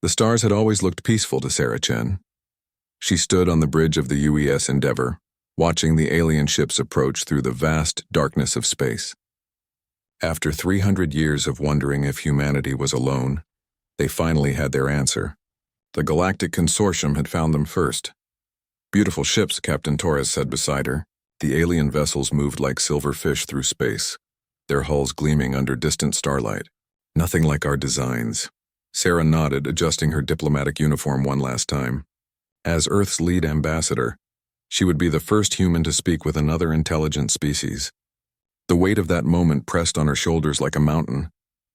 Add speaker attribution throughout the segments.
Speaker 1: The stars had always looked peaceful to Sarah Chen. She stood on the bridge of the UES Endeavour, watching the alien ships approach through the vast darkness of space. After 300 years of wondering if humanity was alone, they finally had their answer. The Galactic Consortium had found them first. "Beautiful ships," Captain Torres said beside her. The alien vessels moved like silver fish through space, their hulls gleaming under distant starlight. "Nothing like our designs." Sarah nodded, adjusting her diplomatic uniform one last time. As Earth's lead ambassador, she would be the first human to speak with another intelligent species. The weight of that moment pressed on her shoulders like a mountain.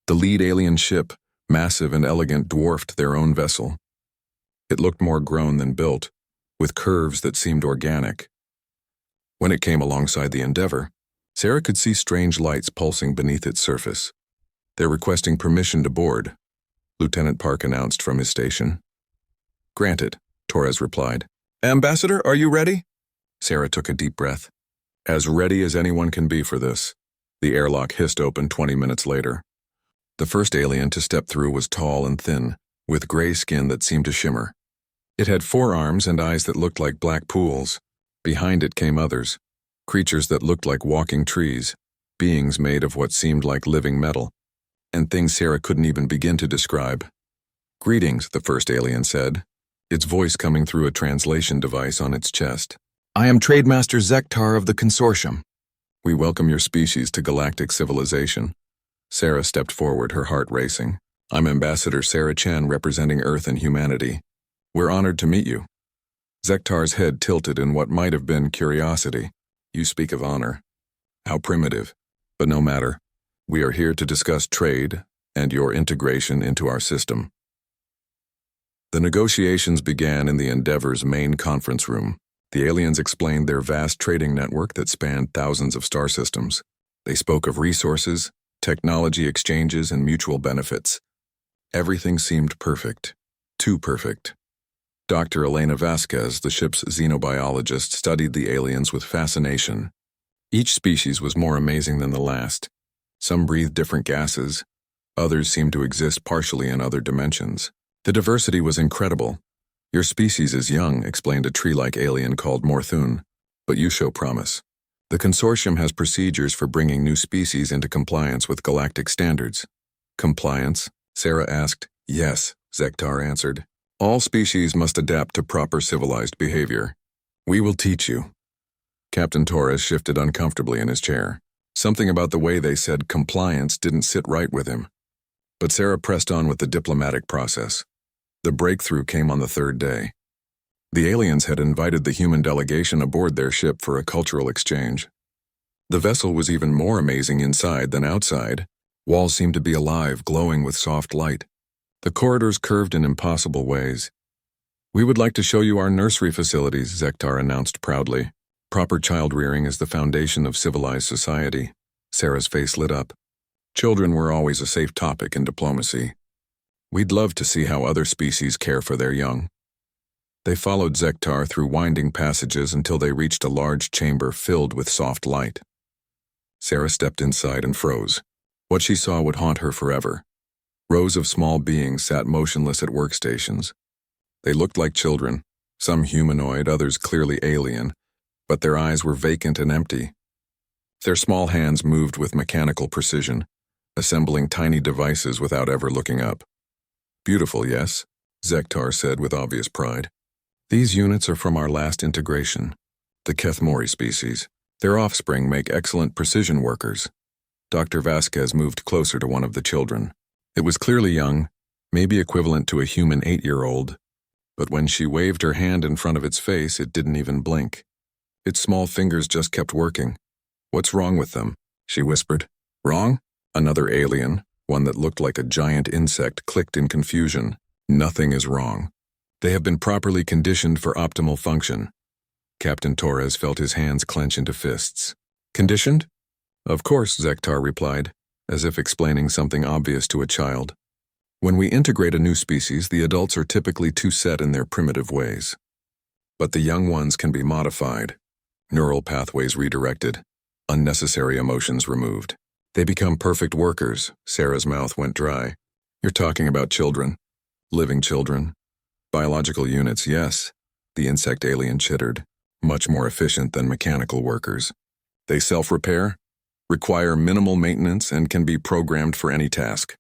Speaker 1: The lead alien ship, massive and elegant, dwarfed their own vessel. It looked more grown than built, with curves that seemed organic. When it came alongside the Endeavour, Sarah could see strange lights pulsing beneath its surface. "They're requesting permission to board," Lieutenant Park announced from his station. "Granted," Torres replied. "Ambassador, are you ready?" Sarah took a deep breath. "As ready as anyone can be for this." The airlock hissed open 20 minutes later. The first alien to step through was tall and thin, with gray skin that seemed to shimmer. It had 4 arms and eyes that looked like black pools. Behind it came others, creatures that looked like walking trees, beings made of what seemed like living metal, and things Sarah couldn't even begin to describe. "Greetings," the first alien said, its voice coming through a translation device on its chest. "I am Trademaster Zektar of the Consortium. We welcome your species to galactic civilization." Sarah stepped forward, her heart racing. "I'm Ambassador Sarah Chen, representing Earth and humanity. We're honored to meet you." Zektar's head tilted in what might have been curiosity. "You speak of honor. How primitive. But no matter. We are here to discuss trade and your integration into our system." The negotiations began in the Endeavour's main conference room. The aliens explained their vast trading network that spanned thousands of star systems. They spoke of resources, technology exchanges, and mutual benefits. Everything seemed perfect. Too perfect. Dr. Elena Vasquez, the ship's xenobiologist, studied the aliens with fascination. Each species was more amazing than the last. Some breathed different gases. Others seemed to exist partially in other dimensions. The diversity was incredible. "Your species is young," explained a tree-like alien called Morthun, "but you show promise. The consortium has procedures for bringing new species into compliance with galactic standards." "Compliance?" Sarah asked. "Yes," Zektar answered. "All species must adapt to proper civilized behavior. We will teach you." Captain Torres shifted uncomfortably in his chair. Something about the way they said compliance didn't sit right with him. But Sarah pressed on with the diplomatic process. The breakthrough came on the 3rd day. The aliens had invited the human delegation aboard their ship for a cultural exchange. The vessel was even more amazing inside than outside. Walls seemed to be alive, glowing with soft light. The corridors curved in impossible ways. "We would like to show you our nursery facilities," Zektar announced proudly. "Proper child rearing is the foundation of civilized society." Sarah's face lit up. Children were always a safe topic in diplomacy. "We'd love to see how other species care for their young." They followed Zektar through winding passages until they reached a large chamber filled with soft light. Sarah stepped inside and froze. What she saw would haunt her forever. Rows of small beings sat motionless at workstations. They looked like children, some humanoid, others clearly alien, but their eyes were vacant and empty. Their small hands moved with mechanical precision, assembling tiny devices without ever looking up. "Beautiful, yes?" Zektar said with obvious pride. "These units are from our last integration, the Kethmori species. Their offspring make excellent precision workers." Dr. Vasquez moved closer to one of the children. It was clearly young, maybe equivalent to a human 8-year-old, but when she waved her hand in front of its face, it didn't even blink. Its small fingers just kept working. "What's wrong with them?" she whispered. "Wrong?" Another alien, one that looked like a giant insect, clicked in confusion. "Nothing is wrong. They have been properly conditioned for optimal function." Captain Torres felt his hands clench into fists. "Conditioned?" "Of course," Zektar replied, as if explaining something obvious to a child. "When we integrate a new species, the adults are typically too set in their primitive ways. But the young ones can be modified, neural pathways redirected, unnecessary emotions removed. They become perfect workers." Sarah's mouth went dry. "You're talking about children." Living children. Biological units, yes, the insect alien chittered. Much more efficient than mechanical workers. They self-repair, require minimal maintenance, and can be programmed for any task.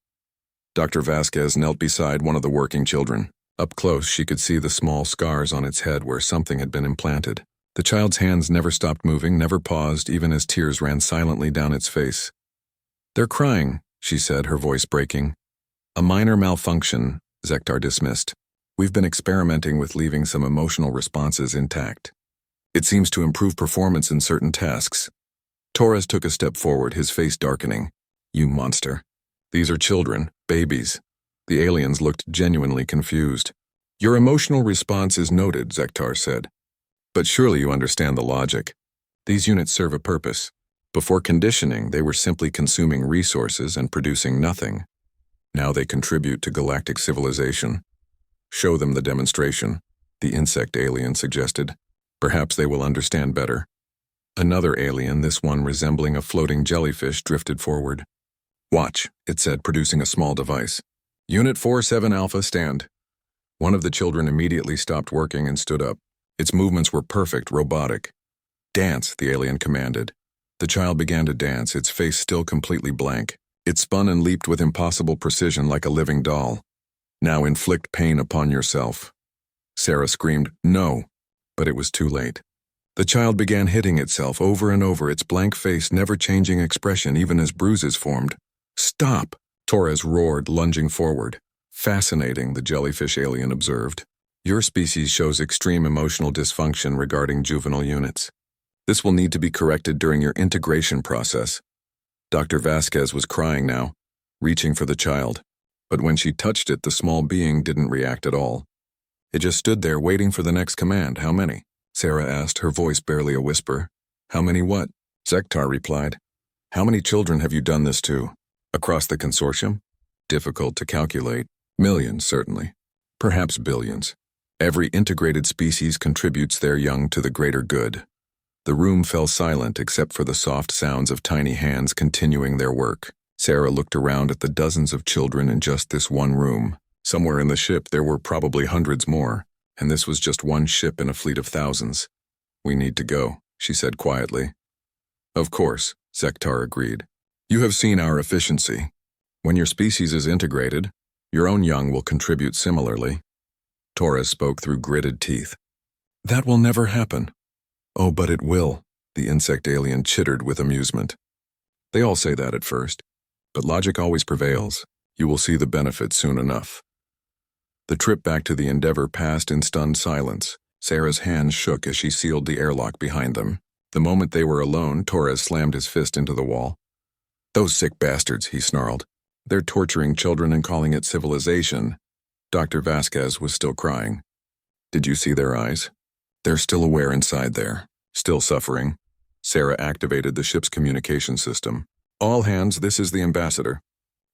Speaker 1: Dr. Vasquez knelt beside one of the working children. Up close, she could see the small scars on its head where something had been implanted. The child's hands never stopped moving, never paused, even as tears ran silently down its face. "They're crying," she said, her voice breaking. "A minor malfunction," Zektar dismissed. "We've been experimenting with leaving some emotional responses intact. It seems to improve performance in certain tasks." Torres took a step forward, his face darkening. "You monster. These are children, babies." The aliens looked genuinely confused. "Your emotional response is noted," Zektar said. "But surely you understand the logic. These units serve a purpose. Before conditioning, they were simply consuming resources and producing nothing. Now they contribute to galactic civilization." "Show them the demonstration," the insect alien suggested. "Perhaps they will understand better." Another alien, this one resembling a floating jellyfish, drifted forward. "Watch," it said, producing a small device. "Unit 47 Alpha, stand." One of the children immediately stopped working and stood up. Its movements were perfect, robotic. "Dance," the alien commanded. The child began to dance, its face still completely blank. It spun and leaped with impossible precision like a living doll. "Now inflict pain upon yourself." Sarah screamed, "No," but it was too late. The child began hitting itself over and over, its blank face never changing expression even as bruises formed. "Stop!" Torres roared, lunging forward. "Fascinating," the jellyfish alien observed. "Your species shows extreme emotional dysfunction regarding juvenile units. This will need to be corrected during your integration process." Dr. Vasquez was crying now, reaching for the child. But when she touched it, the small being didn't react at all. It just stood there waiting for the next command. "How many?" Sarah asked, her voice barely a whisper. "How many what?" Zektar replied. "How many children have you done this to? Across the consortium? Difficult to calculate. Millions, certainly. Perhaps billions. Every integrated species contributes their young to the greater good." The room fell silent except for the soft sounds of tiny hands continuing their work. Sarah looked around at the dozens of children in just this one room. Somewhere in the ship there were probably hundreds more, and this was just one ship in a fleet of thousands. "We need to go," she said quietly. "Of course," Zektar agreed. "You have seen our efficiency. When your species is integrated, your own young will contribute similarly." Torres spoke through gritted teeth. "That will never happen." "Oh, but it will," the insect alien chittered with amusement. "They all say that at first, but logic always prevails. You will see the benefit soon enough." The trip back to the Endeavor passed in stunned silence. Sarah's hands shook as she sealed the airlock behind them. The moment they were alone, Torres slammed his fist into the wall. "Those sick bastards," he snarled. "They're torturing children and calling it civilization." Dr. Vasquez was still crying. "Did you see their eyes? They're still aware inside there, still suffering." Sarah activated the ship's communication system. "All hands, this is the ambassador.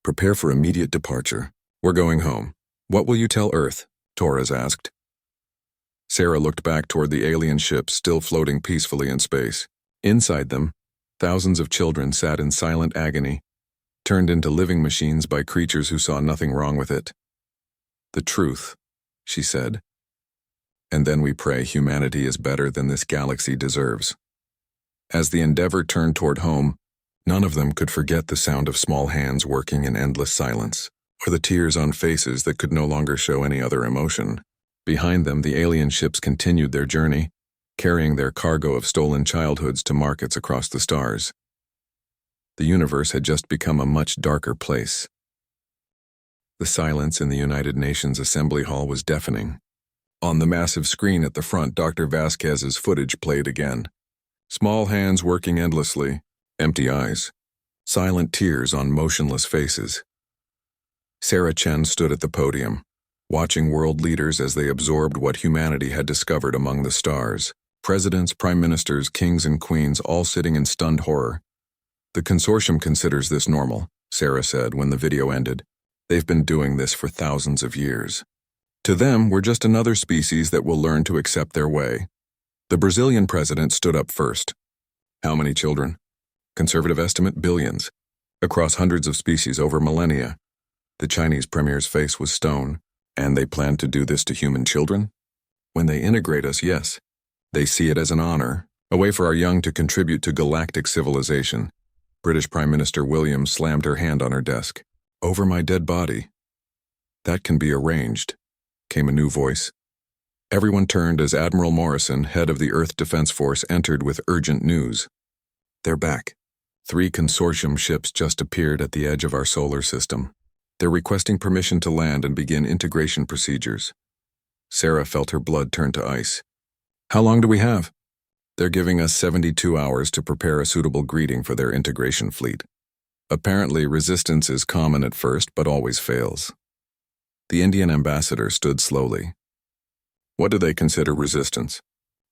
Speaker 1: Prepare for immediate departure. We're going home. What will you tell Earth?" Torres asked. Sarah looked back toward the alien ships still floating peacefully in space. Inside them, thousands of children sat in silent agony, turned into living machines by creatures who saw nothing wrong with it. "The truth," she said. "And then we pray humanity is better than this galaxy deserves." As the Endeavor turned toward home, none of them could forget the sound of small hands working in endless silence, or the tears on faces that could no longer show any other emotion. Behind them, the alien ships continued their journey, carrying their cargo of stolen childhoods to markets across the stars. The universe had just become a much darker place. The silence in the United Nations Assembly Hall was deafening. On the massive screen at the front, Dr. Vasquez's footage played again. Small hands working endlessly, empty eyes, silent tears on motionless faces. Sarah Chen stood at the podium, watching world leaders as they absorbed what humanity had discovered among the stars. Presidents, prime ministers, kings, and queens all sitting in stunned horror. "The consortium considers this normal," Sarah said when the video ended. "They've been doing this for thousands of years. To them, we're just another species that will learn to accept their way." The Brazilian president stood up first. "How many children?" "Conservative estimate, billions. Across hundreds of species over millennia." The Chinese premier's face was stone. And they plan to do this to human children? When they integrate us, yes. They see it as an honor, a way for our young to contribute to galactic civilization. British Prime Minister Williams slammed her hand on her desk. Over my dead body. That can be arranged, came a new voice. Everyone turned as Admiral Morrison, head of the Earth Defense Force, entered with urgent news. They're back. 3 consortium ships just appeared at the edge of our solar system. They're requesting permission to land and begin integration procedures. Sarah felt her blood turn to ice. How long do we have? They're giving us 72 hours to prepare a suitable greeting for their integration fleet. Apparently, resistance is common at first, but always fails. The Indian ambassador stood slowly. What do they consider resistance?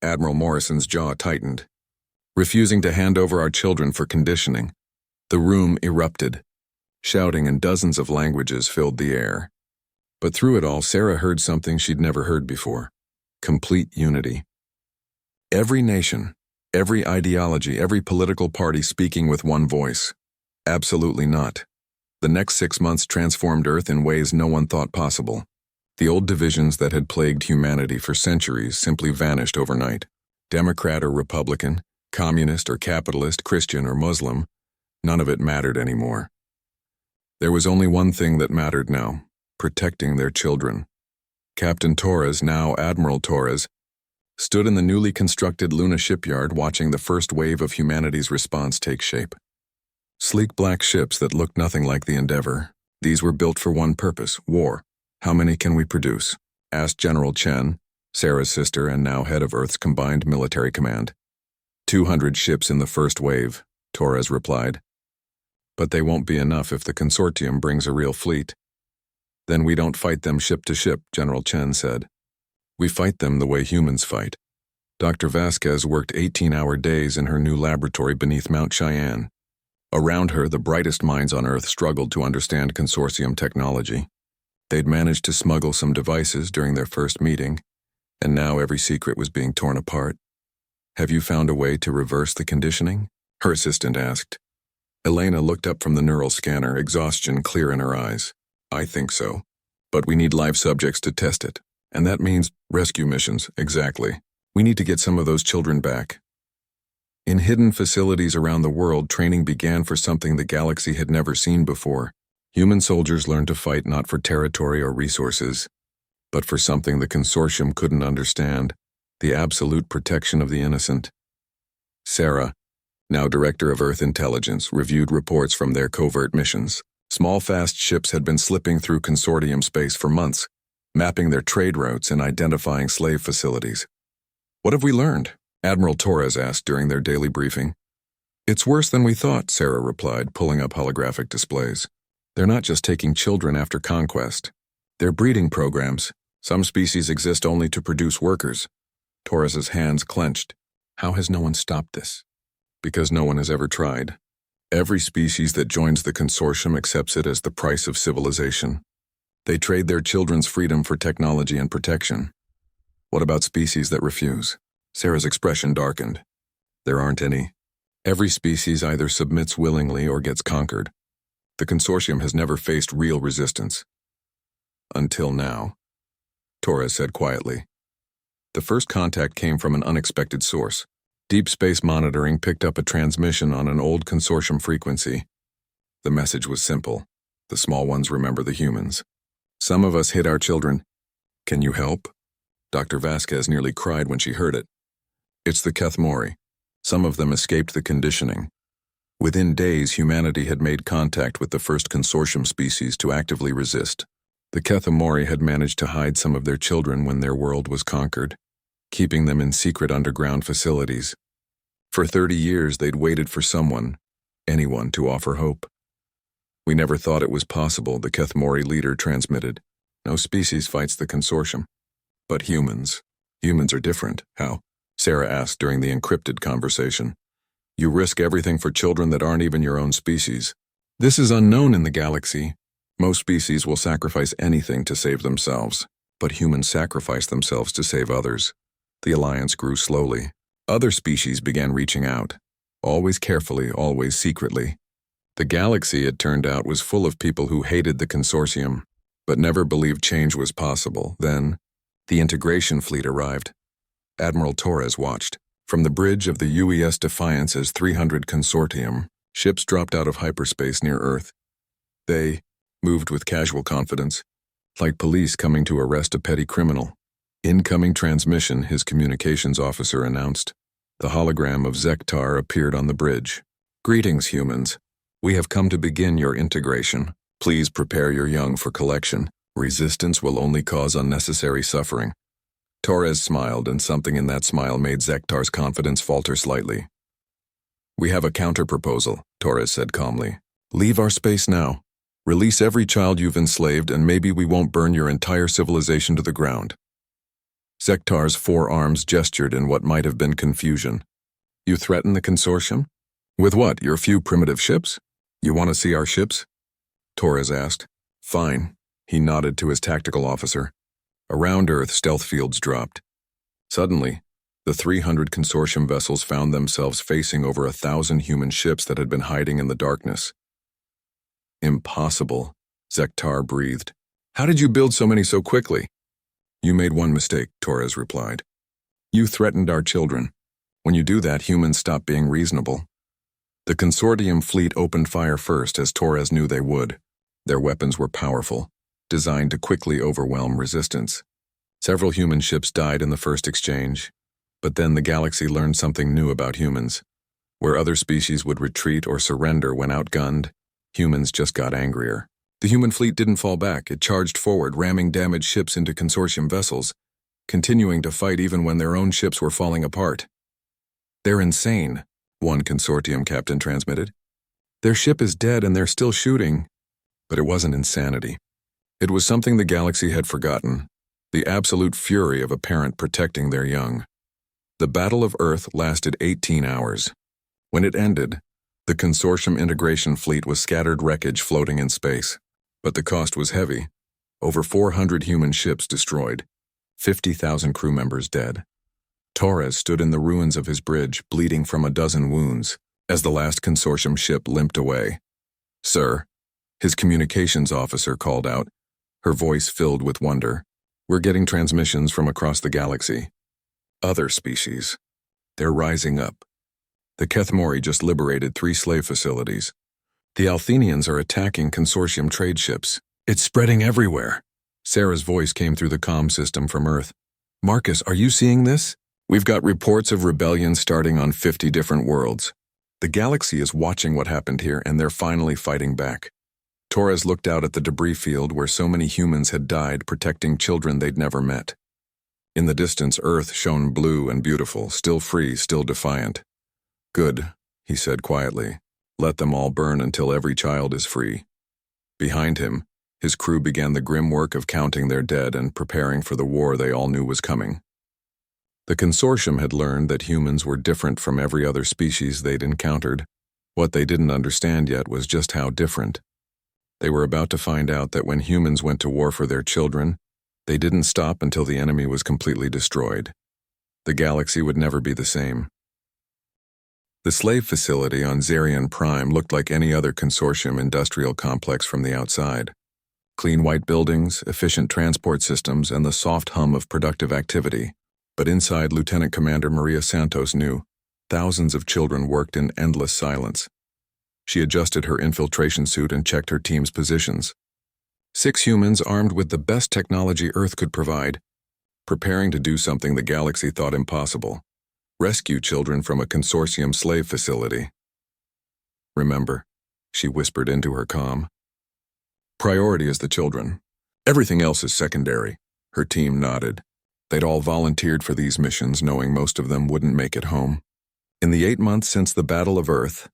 Speaker 1: Admiral Morrison's jaw tightened. Refusing to hand over our children for conditioning. The room erupted. Shouting in dozens of languages filled the air. But through it all, Sarah heard something she'd never heard before. Complete unity. Every nation, every ideology, every political party speaking with one voice. Absolutely not. The next 6 months transformed Earth in ways no one thought possible. The old divisions that had plagued humanity for centuries simply vanished overnight. Democrat or Republican, communist or capitalist, Christian or Muslim, none of it mattered anymore. There was only one thing that mattered now, protecting their children. Captain Torres, now Admiral Torres, stood in the newly constructed Luna shipyard watching the first wave of humanity's response take shape. Sleek black ships that looked nothing like the Endeavor. These were built for one purpose, war. How many can we produce? Asked General Chen, Sarah's sister and now head of Earth's combined military command. 200 ships in the first wave, Torres replied. But they won't be enough if the consortium brings a real fleet. Then we don't fight them ship to ship, General Chen said. We fight them the way humans fight. Dr. Vasquez worked 18-hour days in her new laboratory beneath Mount Cheyenne. Around her, the brightest minds on Earth struggled to understand consortium technology. They'd managed to smuggle some devices during their first meeting, and now every secret was being torn apart. Have you found a way to reverse the conditioning? Her assistant asked. Elena looked up from the neural scanner, exhaustion clear in her eyes. I think so. But we need live subjects to test it. And that means rescue missions, exactly. We need to get some of those children back. In hidden facilities around the world, training began for something the galaxy had never seen before. Human soldiers learned to fight not for territory or resources, but for something the consortium couldn't understand, the absolute protection of the innocent. Sarah, now Director of Earth Intelligence, reviewed reports from their covert missions. Small fast ships had been slipping through consortium space for months, mapping their trade routes and identifying slave facilities. What have we learned? Admiral Torres asked during their daily briefing. It's worse than we thought, Sarah replied, pulling up holographic displays. They're not just taking children after conquest. They're breeding programs. Some species exist only to produce workers. Torres's hands clenched. How has no one stopped this? Because no one has ever tried. Every species that joins the consortium accepts it as the price of civilization. They trade their children's freedom for technology and protection. What about species that refuse? Sarah's expression darkened. There aren't any. Every species either submits willingly or gets conquered. The consortium has never faced real resistance. Until now, Torres said quietly. The first contact came from an unexpected source. Deep Space Monitoring picked up a transmission on an old consortium frequency. The message was simple. The small ones remember the humans. Some of us hid our children. Can you help? Dr. Vasquez nearly cried when she heard it. It's the Kethmori. Some of them escaped the conditioning. Within days, humanity had made contact with the first consortium species to actively resist. The Kethmori had managed to hide some of their children when their world was conquered, keeping them in secret underground facilities. For 30 years, they'd waited for someone, anyone, to offer hope. We never thought it was possible, the Kethmori leader transmitted. No species fights the consortium. But humans. Humans are different. How? Sarah asked during the encrypted conversation. You risk everything for children that aren't even your own species. This is unknown in the galaxy. Most species will sacrifice anything to save themselves, but humans sacrifice themselves to save others. The alliance grew slowly. Other species began reaching out. Always carefully, always secretly. The galaxy, it turned out, was full of people who hated the consortium, but never believed change was possible. Then, the integration fleet arrived. Admiral Torres watched. From the bridge of the UES Defiance as 300 consortium, ships dropped out of hyperspace near Earth. They moved with casual confidence, like police coming to arrest a petty criminal. Incoming transmission, his communications officer announced. The hologram of Zektar appeared on the bridge. Greetings, humans. We have come to begin your integration. Please prepare your young for collection. Resistance will only cause unnecessary suffering. Torres smiled, and something in that smile made Zektar's confidence falter slightly. We have a counter-proposal, Torres said calmly. Leave our space now. Release every child you've enslaved, and maybe we won't burn your entire civilization to the ground. Zektar's four arms gestured in what might have been confusion. You threaten the consortium? With what, your few primitive ships? You want to see our ships? Torres asked. Fine. He nodded to his tactical officer. Around Earth, stealth fields dropped. Suddenly, the 300 consortium vessels found themselves facing over 1,000 human ships that had been hiding in the darkness. Impossible, Zektar breathed. How did you build so many so quickly? You made one mistake, Torres replied. You threatened our children. When you do that, humans stop being reasonable. The consortium fleet opened fire first, as Torres knew they would. Their weapons were powerful, designed to quickly overwhelm resistance. Several human ships died in the first exchange, but then the galaxy learned something new about humans. Where other species would retreat or surrender when outgunned, humans just got angrier. The human fleet didn't fall back. It charged forward, ramming damaged ships into consortium vessels, continuing to fight even when their own ships were falling apart. They're insane, one consortium captain transmitted. Their ship is dead and they're still shooting. But it wasn't insanity. It was something the galaxy had forgotten, the absolute fury of a parent protecting their young. The Battle of Earth lasted 18 hours. When it ended, the consortium integration fleet was scattered wreckage floating in space. But the cost was heavy. Over 400 human ships destroyed, 50,000 crew members dead. Torres stood in the ruins of his bridge, bleeding from a dozen wounds, as the last consortium ship limped away. Sir, his communications officer called out, her voice filled with wonder. We're getting transmissions from across the galaxy. Other species. They're rising up. The Kethmori just liberated 3 slave facilities. The Althenians are attacking consortium trade ships. It's spreading everywhere. Sarah's voice came through the comm system from Earth. Marcus, are you seeing this? We've got reports of rebellion starting on 50 different worlds. The galaxy is watching what happened here, and they're finally fighting back. Torres looked out at the debris field where so many humans had died protecting children they'd never met. In the distance, Earth shone blue and beautiful, still free, still defiant. Good, he said quietly. Let them all burn until every child is free. Behind him, his crew began the grim work of counting their dead and preparing for the war they all knew was coming. The consortium had learned that humans were different from every other species they'd encountered. What they didn't understand yet was just how different. They were about to find out that when humans went to war for their children, they didn't stop until the enemy was completely destroyed. The galaxy would never be the same. The slave facility on Zarian Prime looked like any other consortium industrial complex from the outside. Clean white buildings, efficient transport systems, and the soft hum of productive activity. But inside, Lieutenant Commander Maria Santos knew thousands of children worked in endless silence. She adjusted her infiltration suit and checked her team's positions. 6 humans armed with the best technology Earth could provide, preparing to do something the galaxy thought impossible. Rescue children from a consortium slave facility. Remember, she whispered into her comm. Priority is the children. Everything else is secondary. Her team nodded. They'd all volunteered for these missions, knowing most of them wouldn't make it home. In the 8 months since the Battle of Earth,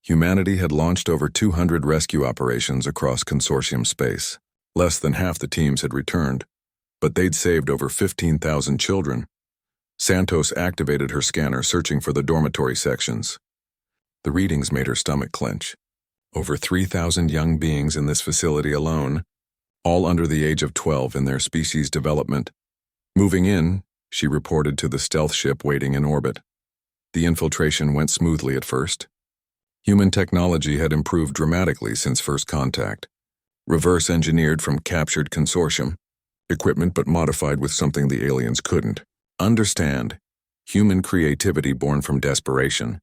Speaker 1: humanity had launched over 200 rescue operations across consortium space. Less than half the teams had returned, but they'd saved over 15,000 children. Santos activated her scanner, searching for the dormitory sections. The readings made her stomach clench. Over 3,000 young beings in this facility alone, all under the age of 12 in their species development. Moving in, she reported to the stealth ship waiting in orbit. The infiltration went smoothly at first. Human technology had improved dramatically since first contact. reverse engineered from captured consortium equipment but modified with something the aliens couldn't understand. Human creativity born from desperation.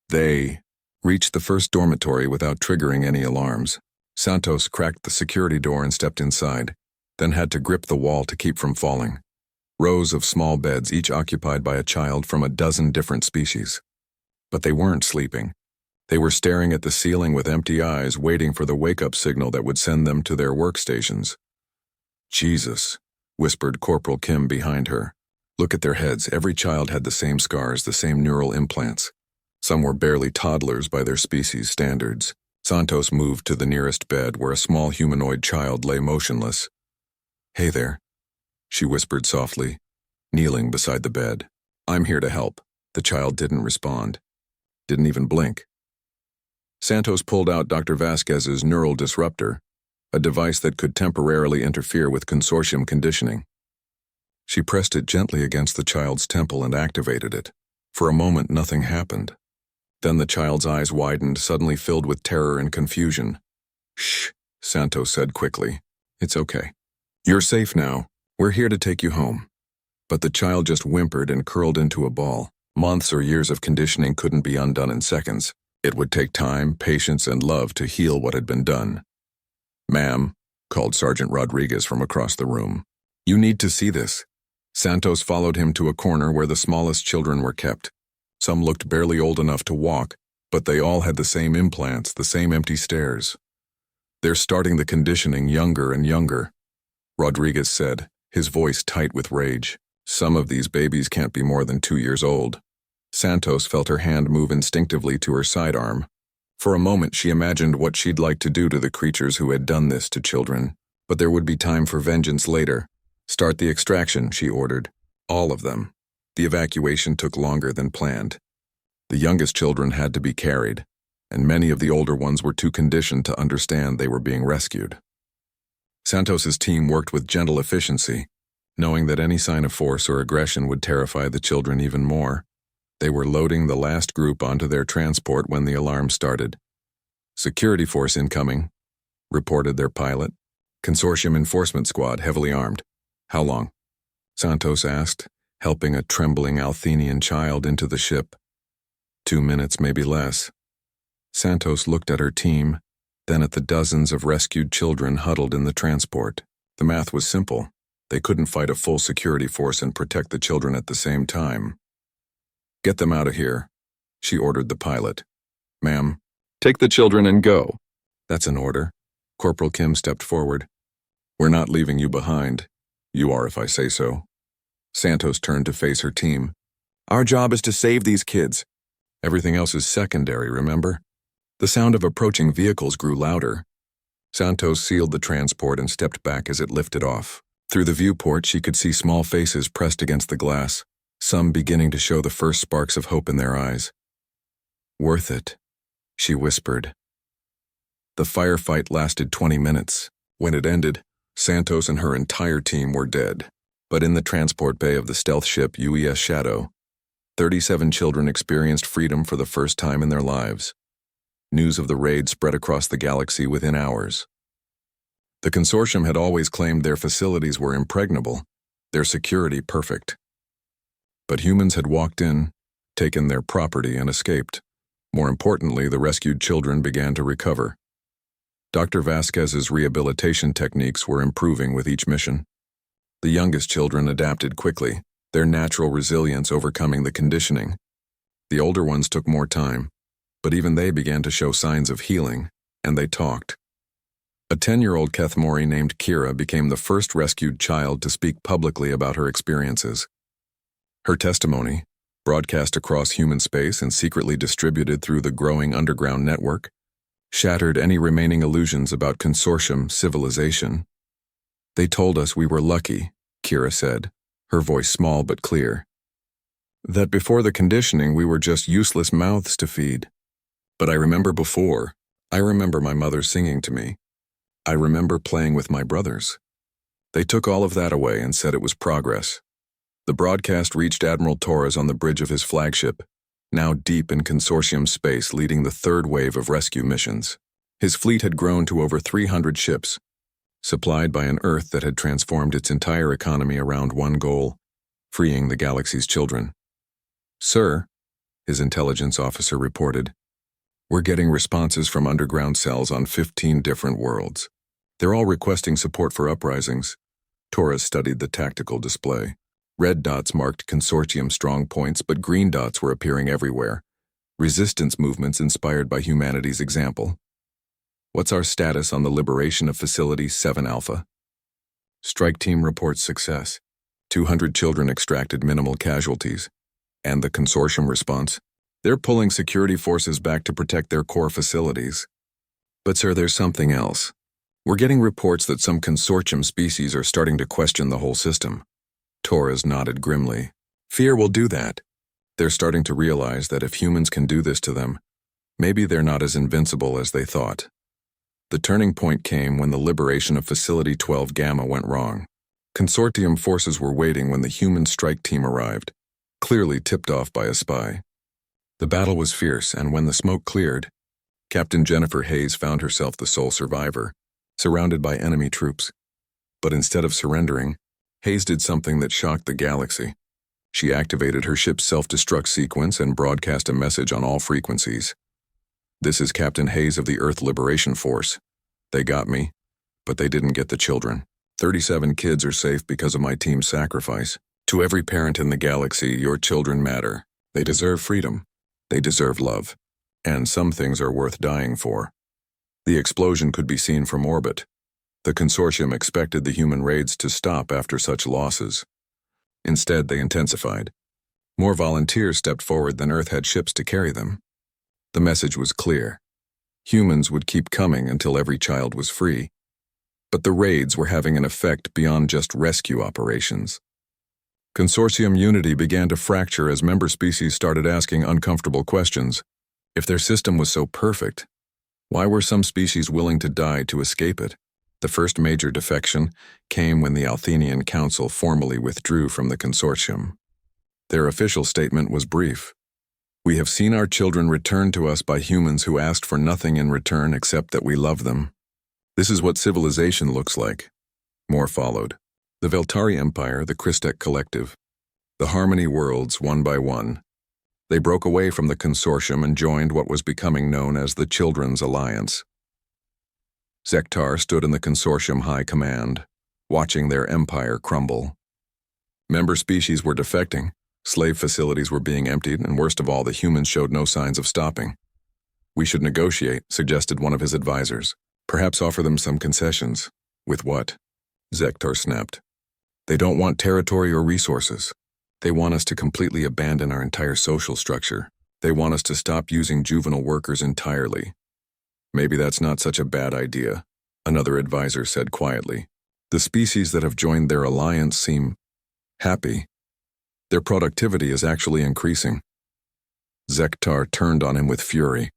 Speaker 1: They reached the first dormitory without triggering any alarms. Santos cracked the security door and stepped inside, then had to grip the wall to keep from falling. Rows of small beds, each occupied by a child from a dozen different species. But they weren't sleeping. They were staring at the ceiling with empty eyes, waiting for the wake-up signal that would send them to their workstations. "Jesus," whispered Corporal Kim behind her. "Look at their heads. Every child had the same scars, the same neural implants. Some were barely toddlers by their species standards." Santos moved to the nearest bed where a small humanoid child lay motionless. "Hey there," she whispered softly, kneeling beside the bed. "I'm here to help." The child didn't respond. Didn't even blink. Santos pulled out Dr. Vasquez's neural disruptor, a device that could temporarily interfere with consortium conditioning. She pressed it gently against the child's temple and activated it. For a moment, nothing happened. Then the child's eyes widened, suddenly filled with terror and confusion. "Shh," Santos said quickly. "It's okay. You're safe now. We're here to take you home." But the child just whimpered and curled into a ball. Months or years of conditioning couldn't be undone in seconds. It would take time, patience, and love to heal what had been done. "Ma'am," called Sergeant Rodriguez from across the room. "You need to see this." Santos followed him to a corner where the smallest children were kept. Some looked barely old enough to walk, but they all had the same implants, the same empty stares. "They're starting the conditioning younger and younger," Rodriguez said, his voice tight with rage. "Some of these babies can't be more than 2 years old." Santos felt her hand move instinctively to her sidearm. For a moment she imagined what she'd like to do to the creatures who had done this to children, but there would be time for vengeance later. "Start the extraction," she ordered. All of them. The evacuation took longer than planned. The youngest children had to be carried, and many of the older ones were too conditioned to understand they were being rescued. Santos's team worked with gentle efficiency, knowing that any sign of force or aggression would terrify the children even more. They were loading the last group onto their transport when the alarm started. "Security force incoming," reported their pilot. "Consortium enforcement squad, heavily armed." "How long?" Santos asked, helping a trembling Althenian child into the ship. 2 minutes, maybe less. Santos looked at her team, then at the dozens of rescued children huddled in the transport. The math was simple. They couldn't fight a full security force and protect the children at the same time. "Get them out of here," she ordered the pilot. "Ma'am, take the children and go." "That's an order." Corporal Kim stepped forward. "We're not leaving you behind. You are if I say so." Santos turned to face her team. "Our job is to save these kids. Everything else is secondary, remember?" The sound of approaching vehicles grew louder. Santos sealed the transport and stepped back as it lifted off. Through the viewport, she could see small faces pressed against the glass, some beginning to show the first sparks of hope in their eyes. "Worth it," she whispered. The firefight lasted 20 minutes. When it ended, Santos and her entire team were dead. But in the transport bay of the stealth ship UES Shadow, 37 children experienced freedom for the first time in their lives. News of the raid spread across the galaxy within hours. The consortium had always claimed their facilities were impregnable, their security perfect. But humans had walked in, taken their property, and escaped. More importantly, the rescued children began to recover. Dr. Vasquez's rehabilitation techniques were improving with each mission. The youngest children adapted quickly, their natural resilience overcoming the conditioning. The older ones took more time, but even they began to show signs of healing, and they talked. A 10-year-old Kethmori named Kira became the first rescued child to speak publicly about her experiences. Her testimony, broadcast across human space and secretly distributed through the growing underground network, shattered any remaining illusions about consortium civilization. "They told us we were lucky," Kira said, her voice small but clear. "That before the conditioning we were just useless mouths to feed. But I remember before. I remember my mother singing to me. I remember playing with my brothers. They took all of that away and said it was progress." The broadcast reached Admiral Torres on the bridge of his flagship, now deep in consortium space leading the third wave of rescue missions. His fleet had grown to over 300 ships, supplied by an Earth that had transformed its entire economy around one goal: freeing the galaxy's children. "Sir," his intelligence officer reported, "we're getting responses from underground cells on 15 different worlds. They're all requesting support for uprisings." Torres studied the tactical display. Red dots marked consortium strong points, but green dots were appearing everywhere. Resistance movements inspired by humanity's example. "What's our status on the liberation of Facility 7 Alpha?" "Strike team reports success. 200 children extracted, minimal casualties." "And the consortium response?" "They're pulling security forces back to protect their core facilities." "But sir, there's something else. We're getting reports that some consortium species are starting to question the whole system." Torres nodded grimly. "Fear will do that. They're starting to realize that if humans can do this to them, maybe they're not as invincible as they thought." The turning point came when the liberation of Facility 12 Gamma went wrong. Consortium forces were waiting when the human strike team arrived, clearly tipped off by a spy. The battle was fierce, and when the smoke cleared, Captain Jennifer Hayes found herself the sole survivor, surrounded by enemy troops. But instead of surrendering, Hayes did something that shocked the galaxy. She activated her ship's self-destruct sequence and broadcast a message on all frequencies. "This is Captain Hayes of the Earth Liberation Force. They got me, but they didn't get the children. 37 kids are safe because of my team's sacrifice. To every parent in the galaxy, your children matter. They deserve freedom. They deserve love. And some things are worth dying for." The explosion could be seen from orbit. The consortium expected the human raids to stop after such losses. Instead, they intensified. More volunteers stepped forward than Earth had ships to carry them. The message was clear. Humans would keep coming until every child was free. But the raids were having an effect beyond just rescue operations. Consortium unity began to fracture as member species started asking uncomfortable questions. If their system was so perfect, why were some species willing to die to escape it? The first major defection came when the Althenian Council formally withdrew from the consortium. Their official statement was brief. "We have seen our children returned to us by humans who asked for nothing in return except that we love them. This is what civilization looks like." More followed. The Veltari Empire, the Christek Collective, the Harmony Worlds, one by one. They broke away from the consortium and joined what was becoming known as the Children's Alliance. Zektar stood in the consortium high command, watching their empire crumble. Member species were defecting, slave facilities were being emptied, and worst of all, the humans showed no signs of stopping. "We should negotiate," suggested one of his advisors. "Perhaps offer them some concessions." "With what?" Zektar snapped. "They don't want territory or resources. They want us to completely abandon our entire social structure. They want us to stop using juvenile workers entirely." "Maybe that's not such a bad idea," another advisor said quietly. "The species that have joined their alliance seem happy. Their productivity is actually increasing." Zektar turned on him with fury.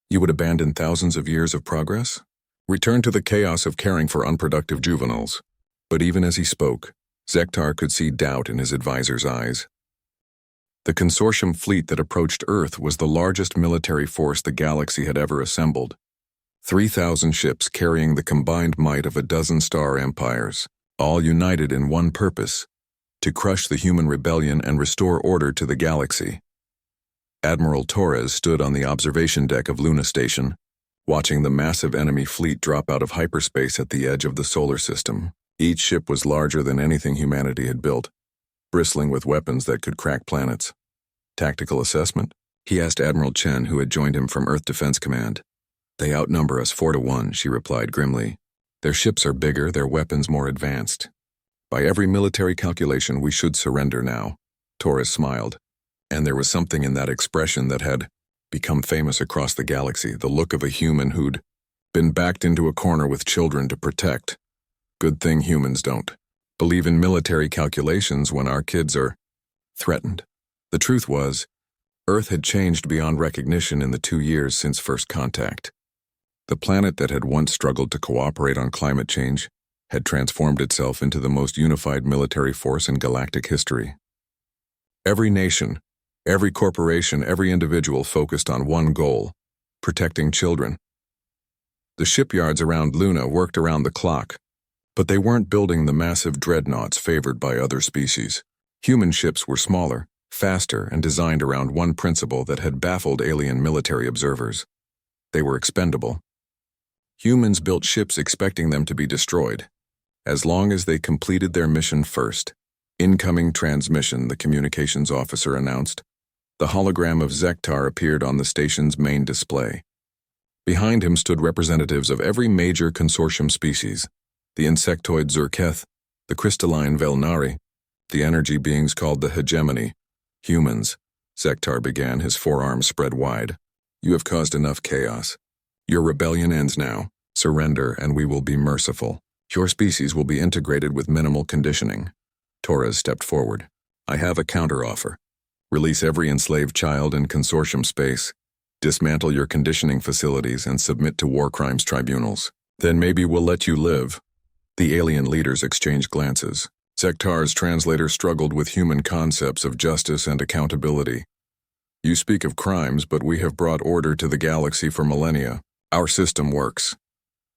Speaker 1: "You would abandon thousands of years of progress? Return to the chaos of caring for unproductive juveniles." But even as he spoke, Zektar could see doubt in his advisor's eyes. The consortium fleet that approached Earth was the largest military force the galaxy had ever assembled. 3,000 ships carrying the combined might of a dozen star empires, all united in one purpose: to crush the human rebellion and restore order to the galaxy. Admiral Torres stood on the observation deck of Luna Station, watching the massive enemy fleet drop out of hyperspace at the edge of the solar system. Each ship was larger than anything humanity had built, bristling with weapons that could crack planets. "Tactical assessment?" he asked Admiral Chen, who had joined him from Earth Defense Command. "They outnumber us 4-1, she replied grimly. "Their ships are bigger, their weapons more advanced. By every military calculation, we should surrender now." Torres smiled, and there was something in that expression that had become famous across the galaxy, the look of a human who'd been backed into a corner with children to protect. Good thing humans don't believe in military calculations when our kids are threatened. The truth was, Earth had changed beyond recognition in the 2 years since first contact. The planet that had once struggled to cooperate on climate change had transformed itself into the most unified military force in galactic history. Every nation, every corporation, every individual focused on one goal: protecting children. The shipyards around Luna worked around the clock, but they weren't building the massive dreadnoughts favored by other species. Human ships were smaller, faster, and designed around one principle that had baffled alien military observers. They were expendable. Humans built ships expecting them to be destroyed, as long as they completed their mission first. Incoming transmission, the communications officer announced. The hologram of Zektar appeared on the station's main display. Behind him stood representatives of every major consortium species: the insectoid Zerketh, the crystalline Velnari, the energy beings called the Hegemony. Humans, Zektar began, his forearms spread wide. You have caused enough chaos. Your rebellion ends now. Surrender, and we will be merciful. Your species will be integrated with minimal conditioning. Torres stepped forward. I have a counteroffer. Release every enslaved child in consortium space. Dismantle your conditioning facilities and submit to war crimes tribunals. Then maybe we'll let you live. The alien leaders exchanged glances. Zektar's translator struggled with human concepts of justice and accountability. You speak of crimes, but we have brought order to the galaxy for millennia. Our system works.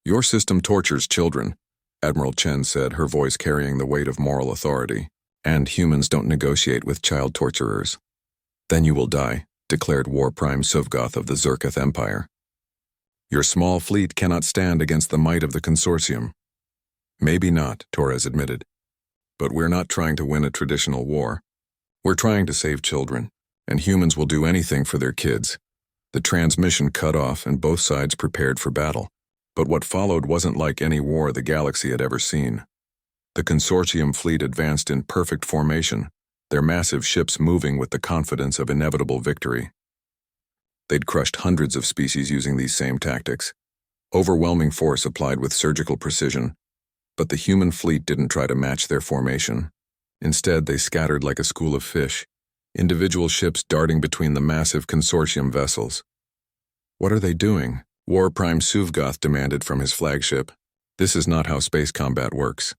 Speaker 1: Your system tortures children, Admiral Chen said, her voice carrying the weight of moral authority. And humans don't negotiate with child torturers. Then you will die, declared War Prime Suvgoth of the Zerketh Empire. Your small fleet cannot stand against the might of the consortium. Maybe not, Torres admitted. But we're not trying to win a traditional war. We're trying to save children, and humans will do anything for their kids. The transmission cut off and both sides prepared for battle. But what followed wasn't like any war the galaxy had ever seen. The consortium fleet advanced in perfect formation, their massive ships moving with the confidence of inevitable victory. They'd crushed hundreds of species using these same tactics. Overwhelming force applied with surgical precision. But the human fleet didn't try to match their formation. Instead, they scattered like a school of fish, individual ships darting between the massive consortium vessels. What are they doing? War Prime Suvgoth demanded from his flagship. This is not how space combat works.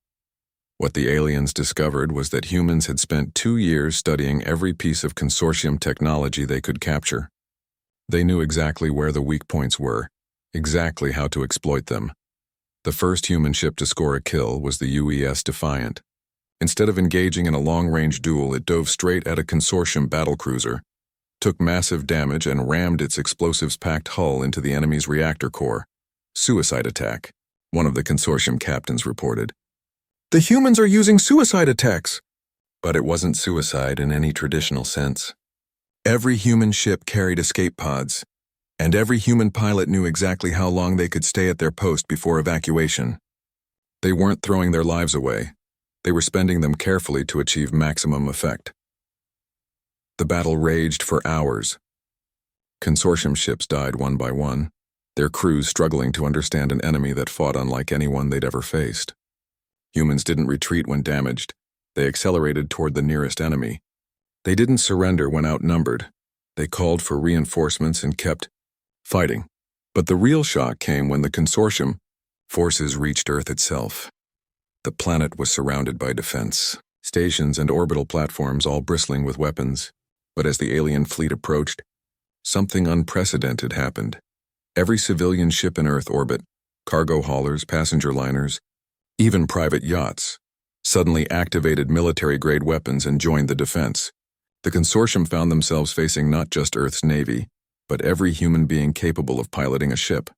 Speaker 1: What the aliens discovered was that humans had spent 2 years studying every piece of consortium technology they could capture. They knew exactly where the weak points were, exactly how to exploit them. The first human ship to score a kill was the UES Defiant. Instead of engaging in a long-range duel, it dove straight at a consortium battlecruiser, took massive damage, and rammed its explosives-packed hull into the enemy's reactor core. Suicide attack, one of the consortium captains reported. The humans are using suicide attacks! But it wasn't suicide in any traditional sense. Every human ship carried escape pods, and every human pilot knew exactly how long they could stay at their post before evacuation. They weren't throwing their lives away. They were spending them carefully to achieve maximum effect. The battle raged for hours. Consortium ships died one by one, their crews struggling to understand an enemy that fought unlike anyone they'd ever faced. Humans didn't retreat when damaged. They accelerated toward the nearest enemy. They didn't surrender when outnumbered. They called for reinforcements and kept fighting. But the real shock came when the consortium forces reached Earth itself. The planet was surrounded by defense stations and orbital platforms, all bristling with weapons. But as the alien fleet approached, something unprecedented happened. Every civilian ship in Earth orbit, cargo haulers, passenger liners, even private yachts, suddenly activated military-grade weapons and joined the defense. The consortium found themselves facing not just Earth's navy, but every human being capable of piloting a ship.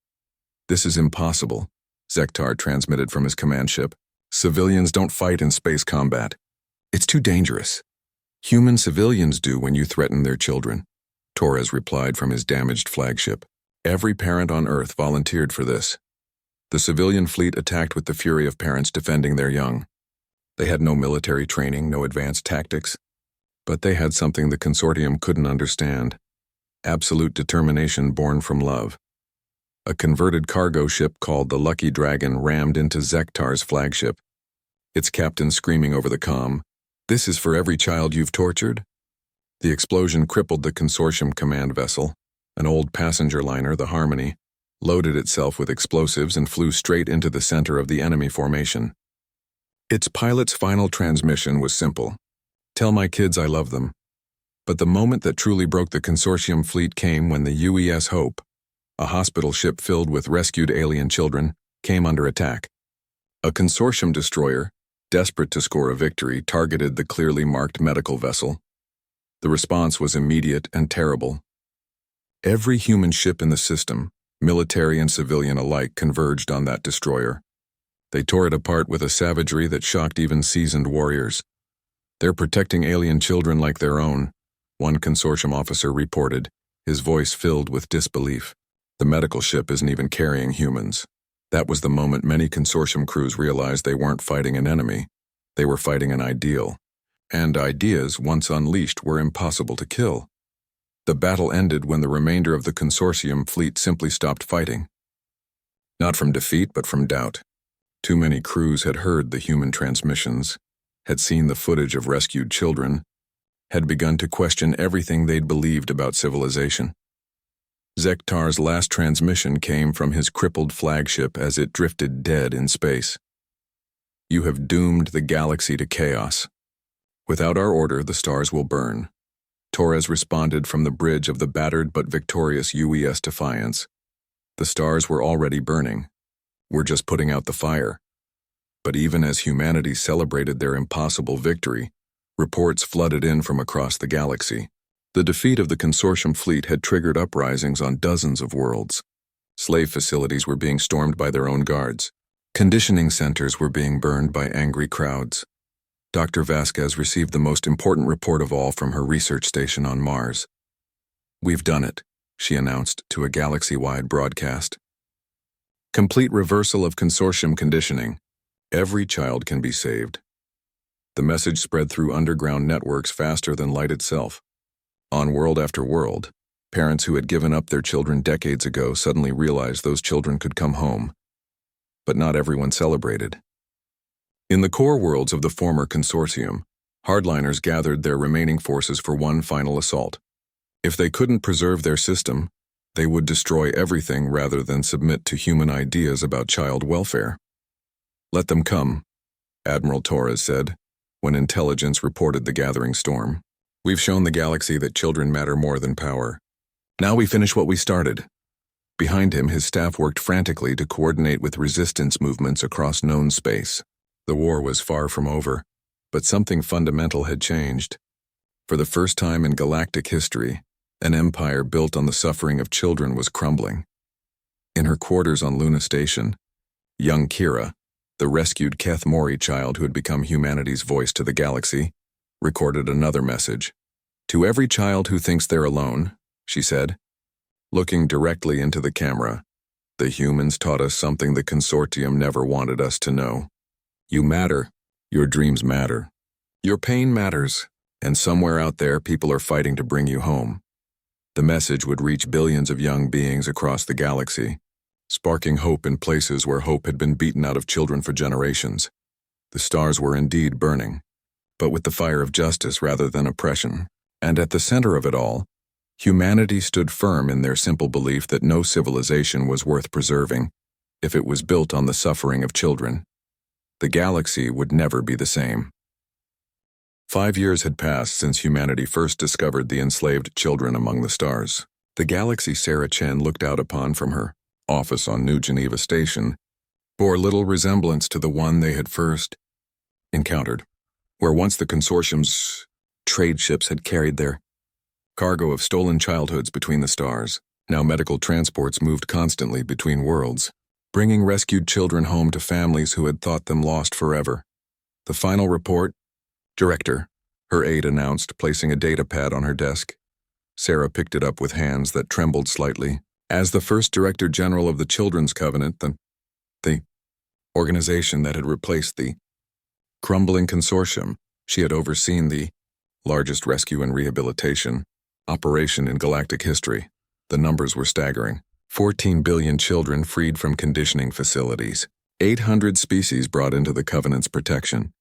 Speaker 1: This is impossible, Zektar transmitted from his command ship. Civilians don't fight in space combat. It's too dangerous. Human civilians do when you threaten their children, Torres replied from his damaged flagship. Every parent on Earth volunteered for this. The civilian fleet attacked with the fury of parents defending their young. They had no military training, no advanced tactics, but they had something the consortium couldn't understand: absolute determination born from love. A converted cargo ship called the Lucky Dragon rammed into Zektar's flagship, its captain screaming over the comm, "This is for every child you've tortured?" The explosion crippled the consortium command vessel. An old passenger liner, the Harmony, loaded itself with explosives and flew straight into the center of the enemy formation. Its pilot's final transmission was simple: "Tell my kids I love them." But the moment that truly broke the consortium fleet came when the UES Hope, a hospital ship filled with rescued alien children, came under attack. A consortium destroyer, desperate to score a victory, targeted the clearly marked medical vessel. The response was immediate and terrible. Every human ship in the system, military and civilian alike, converged on that destroyer. They tore it apart with a savagery that shocked even seasoned warriors. "They're protecting alien children like their own," one consortium officer reported, his voice filled with disbelief. "The medical ship isn't even carrying humans." That was the moment many consortium crews realized they weren't fighting an enemy. They were fighting an ideal. And ideas, once unleashed, were impossible to kill. The battle ended when the remainder of the consortium fleet simply stopped fighting. Not from defeat, but from doubt. Too many crews had heard the human transmissions, had seen the footage of rescued children, had begun to question everything they'd believed about civilization. Zektar's last transmission came from his crippled flagship as it drifted dead in space. "You have doomed the galaxy to chaos. Without our order, the stars will burn." Torres responded from the bridge of the battered but victorious UES Defiance. "The stars were already burning. We're just putting out the fire." But even as humanity celebrated their impossible victory, reports flooded in from across the galaxy. The defeat of the consortium fleet had triggered uprisings on dozens of worlds. Slave facilities were being stormed by their own guards. Conditioning centers were being burned by angry crowds. Dr. Vasquez received the most important report of all from her research station on Mars. "We've done it," she announced to a galaxy-wide broadcast. "Complete reversal of consortium conditioning. Every child can be saved." The message spread through underground networks faster than light itself. On world after world, parents who had given up their children decades ago suddenly realized those children could come home. But not everyone celebrated. In the core worlds of the former consortium, hardliners gathered their remaining forces for one final assault. If they couldn't preserve their system, they would destroy everything rather than submit to human ideas about child welfare. "Let them come," Admiral Torres said, when intelligence reported the gathering storm. "We've shown the galaxy that children matter more than power. Now we finish what we started." Behind him, his staff worked frantically to coordinate with resistance movements across known space. The war was far from over, but something fundamental had changed. For the first time in galactic history, an empire built on the suffering of children was crumbling. In her quarters on Luna Station, young Kira, the rescued Keth Mori child who had become humanity's voice to the galaxy, recorded another message. "To every child who thinks they're alone," she said, looking directly into the camera, "the humans taught us something the consortium never wanted us to know. You matter. Your dreams matter. Your pain matters. And somewhere out there, people are fighting to bring you home." The message would reach billions of young beings across the galaxy, sparking hope in places where hope had been beaten out of children for generations. The stars were indeed burning, but with the fire of justice rather than oppression. And at the center of it all, humanity stood firm in their simple belief that no civilization was worth preserving if it was built on the suffering of children. The galaxy would never be the same. 5 years had passed since humanity first discovered the enslaved children among the stars. The galaxy Sarah Chen looked out upon from her office on New Geneva Station bore little resemblance to the one they had first encountered, where once the consortium's trade ships had carried their cargo of stolen childhoods between the stars. Now medical transports moved constantly between worlds, bringing rescued children home to families who had thought them lost forever. "The final report, Director," her aide announced, placing a data pad on her desk. Sarah picked it up with hands that trembled slightly. As the first Director General of the Children's Covenant, the organization that had replaced the crumbling consortium, she had overseen the largest rescue and rehabilitation operation in galactic history. The numbers were staggering. 14 billion children freed from conditioning facilities. 800 species brought into the Covenant's protection.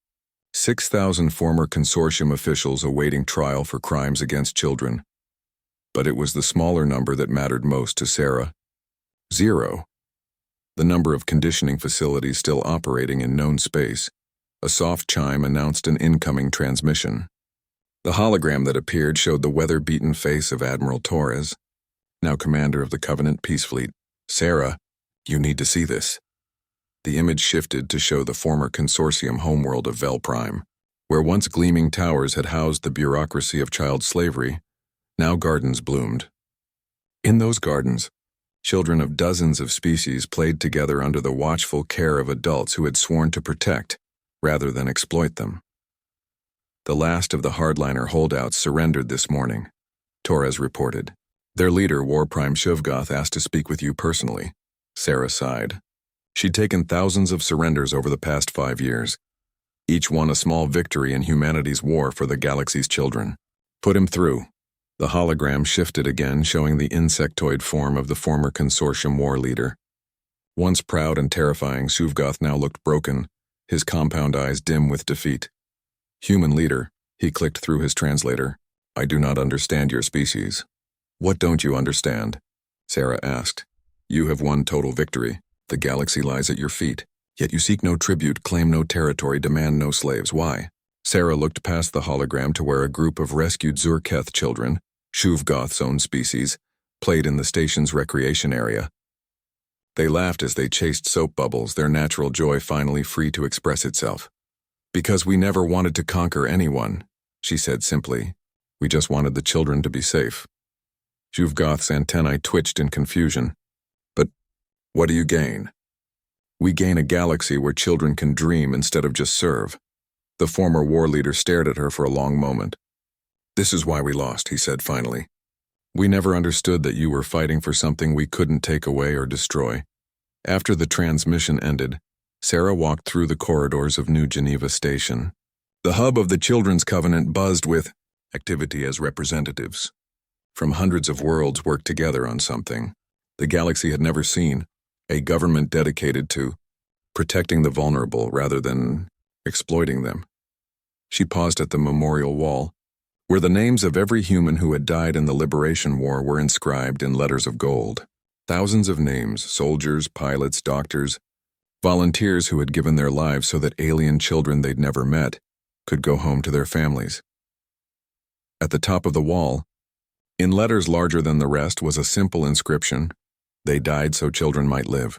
Speaker 1: 6,000 former consortium officials awaiting trial for crimes against children. But it was the smaller number that mattered most to Sarah. 0. The number of conditioning facilities still operating in known space. A soft chime announced an incoming transmission. The hologram that appeared showed the weather-beaten face of Admiral Torres. now commander of the Covenant Peace Fleet. Sarah, you need to see this. The image shifted to show the former consortium homeworld of Vel Prime, where once gleaming towers had housed the bureaucracy of child slavery. Now gardens bloomed. In those gardens, children of dozens of species played together under the watchful care of adults who had sworn to protect, rather than exploit them. The last of the hardliner holdouts surrendered this morning, Torres reported. Their leader, War Prime Shuvgoth, asked to speak with you personally. Sarah sighed. She'd taken thousands of surrenders over the past 5 years, each one a small victory in humanity's war for the galaxy's children. Put him through. The hologram shifted again, showing the insectoid form of the former consortium war leader. Once proud and terrifying, Shuvgoth now looked broken, his compound eyes dim with defeat. Human leader, he clicked through his translator. I do not understand your species. What don't you understand? Sarah asked. You have won total victory. The galaxy lies at your feet. Yet you seek no tribute, claim no territory, demand no slaves. Why? Sarah looked past the hologram to where a group of rescued Zurketh children, Shuvgoth's own species, played in the station's recreation area. They laughed as they chased soap bubbles, their natural joy finally free to express itself. Because we never wanted to conquer anyone, she said simply. We just wanted the children to be safe. Shuvgoth's antennae twitched in confusion. But what do you gain? We gain a galaxy where children can dream instead of just serve. The former war leader stared at her for a long moment. This is why we lost, he said finally. We never understood that you were fighting for something we couldn't take away or destroy. After the transmission ended, Sarah walked through the corridors of New Geneva Station. The hub of the Children's Covenant buzzed with activity as representatives from hundreds of worlds worked together on something the galaxy had never seen, a government dedicated to protecting the vulnerable rather than exploiting them. She paused at the memorial wall, where the names of every human who had died in the Liberation War were inscribed in letters of gold. Thousands of names, soldiers, pilots, doctors, volunteers who had given their lives so that alien children they'd never met could go home to their families. At the top of the wall, in letters larger than the rest, was a simple inscription: They died so children might live.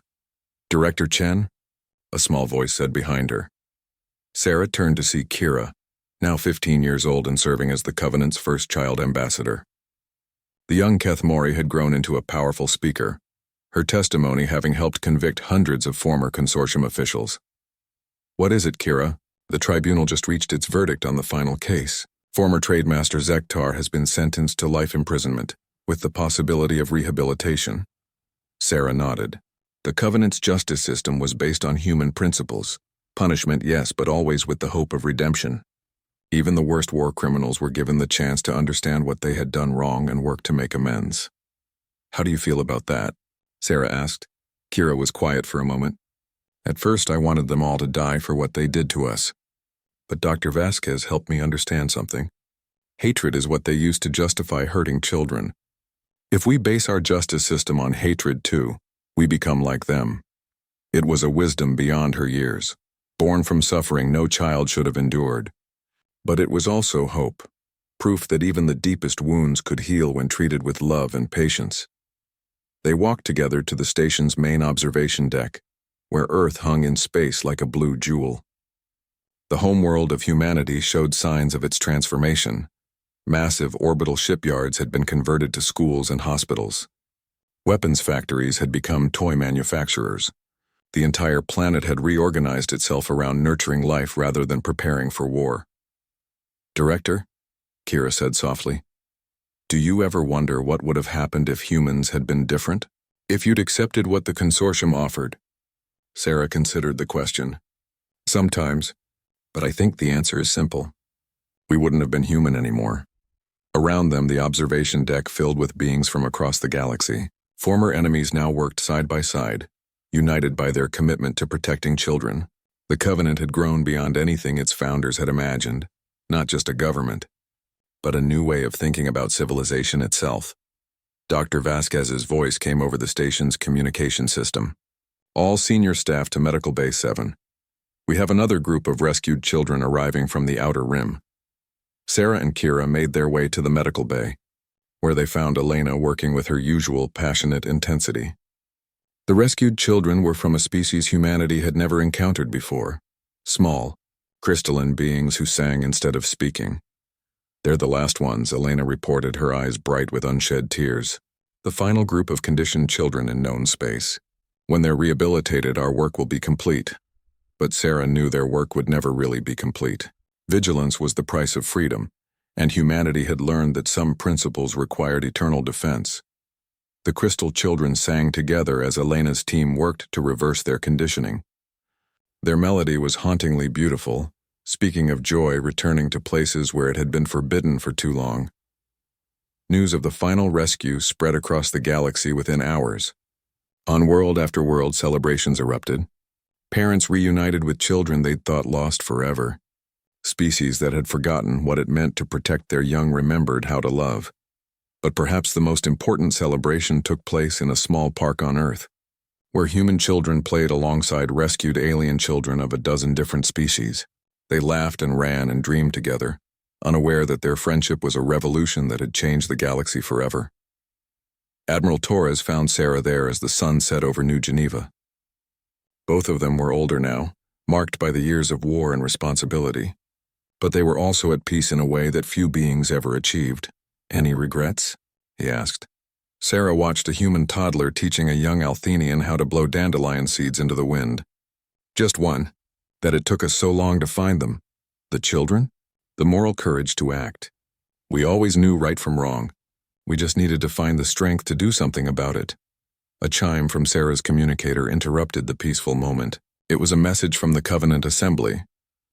Speaker 1: Director Chen? A small voice said behind her. Sarah turned to see Kira, now 15 years old and serving as the Covenant's first child ambassador. The young Keth Mori had grown into a powerful speaker, her testimony having helped convict hundreds of former consortium officials. What is it, Kira? The tribunal just reached its verdict on the final case. Former Trademaster Zektar has been sentenced to life imprisonment, with the possibility of rehabilitation. Sarah nodded. The Covenant's justice system was based on human principles. Punishment, yes, but always with the hope of redemption. Even the worst war criminals were given the chance to understand what they had done wrong and work to make amends. How do you feel about that? Sarah asked. Kira was quiet for a moment. At first I wanted them all to die for what they did to us. But Dr. Vasquez helped me understand something. Hatred is what they use to justify hurting children. If we base our justice system on hatred too, we become like them. It was a wisdom beyond her years, born from suffering no child should have endured. But it was also hope, proof that even the deepest wounds could heal when treated with love and patience. They walked together to the station's main observation deck, where Earth hung in space like a blue jewel. The homeworld of humanity showed signs of its transformation. Massive orbital shipyards had been converted to schools and hospitals. Weapons factories had become toy manufacturers. The entire planet had reorganized itself around nurturing life rather than preparing for war. Director, Kira said softly, do you ever wonder what would have happened if humans had been different? If you'd accepted what the consortium offered? Sarah considered the question. Sometimes, but I think the answer is simple. We wouldn't have been human anymore. Around them, the observation deck filled with beings from across the galaxy. Former enemies now worked side by side, united by their commitment to protecting children. The Covenant had grown beyond anything its founders had imagined, not just a government, but a new way of thinking about civilization itself. Dr. Vasquez's voice came over the station's communication system. All senior staff to Medical Bay 7. We have another group of rescued children arriving from the Outer Rim. Sarah and Kira made their way to the medical bay. where they found Elena working with her usual passionate intensity. The rescued children were from a species humanity had never encountered before. Small, crystalline beings who sang instead of speaking. "They're the last ones," Elena reported, her eyes bright with unshed tears. "The final group of conditioned children in known space. When they're rehabilitated, our work will be complete." But Sarah knew their work would never really be complete. Vigilance was the price of freedom, and humanity had learned that some principles required eternal defense. The crystal children sang together as Elena's team worked to reverse their conditioning. Their melody was hauntingly beautiful, speaking of joy returning to places where it had been forbidden for too long. News of the final rescue spread across the galaxy within hours. On world after world, celebrations erupted. Parents reunited with children they'd thought lost forever. Species that had forgotten what it meant to protect their young remembered how to love. But perhaps the most important celebration took place in a small park on Earth, where human children played alongside rescued alien children of a dozen different species. They laughed and ran and dreamed together, unaware that their friendship was a revolution that had changed the galaxy forever. Admiral Torres found Sarah there as the sun set over New Geneva. Both of them were older now, marked by the years of war and responsibility. But they were also at peace in a way that few beings ever achieved. "Any regrets?" he asked. Sarah watched a human toddler teaching a young Althenian how to blow dandelion seeds into the wind. Just one, that it took us so long to find them. The children? The moral courage to act. We always knew right from wrong. We just needed to find the strength to do something about it. A chime from Sarah's communicator interrupted the peaceful moment. It was a message from the Covenant Assembly,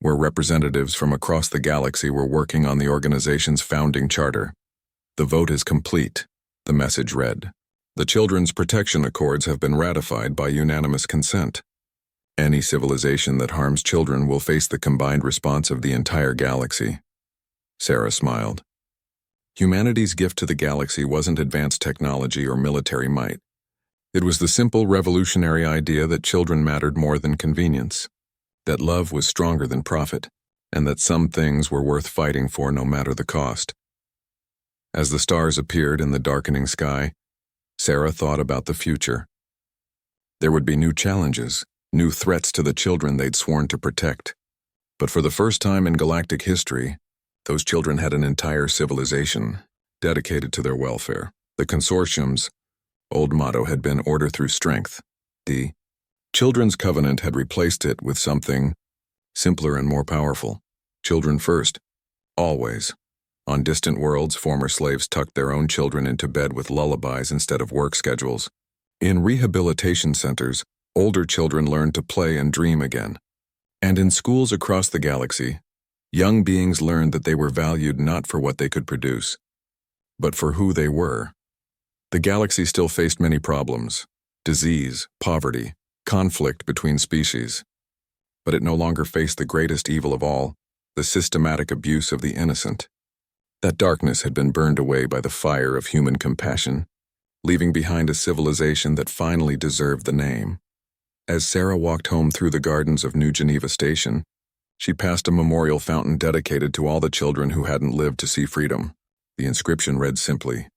Speaker 1: where representatives from across the galaxy were working on the organization's founding charter. "The vote is complete," the message read. "The Children's Protection Accords have been ratified by unanimous consent. Any civilization that harms children will face the combined response of the entire galaxy." Sarah smiled. Humanity's gift to the galaxy wasn't advanced technology or military might. It was the simple revolutionary idea that children mattered more than convenience, that love was stronger than profit, and that some things were worth fighting for no matter the cost. As the stars appeared in the darkening sky, Sarah thought about the future. There would be new challenges, new threats to the children they'd sworn to protect. But for the first time in galactic history, those children had an entire civilization dedicated to their welfare. The Consortium's old motto had been order through strength. The Children's Covenant had replaced it with something simpler and more powerful. Children first. Always. On distant worlds, former slaves tucked their own children into bed with lullabies instead of work schedules. In rehabilitation centers, older children learned to play and dream again. And in schools across the galaxy, young beings learned that they were valued not for what they could produce, but for who they were. The galaxy still faced many problems: disease, poverty, conflict between species. But it no longer faced the greatest evil of all, the systematic abuse of the innocent. That darkness had been burned away by the fire of human compassion, leaving behind a civilization that finally deserved the name. As Sarah walked home through the gardens of New Geneva Station, she passed a memorial fountain dedicated to all the children who hadn't lived to see freedom. The inscription read simply,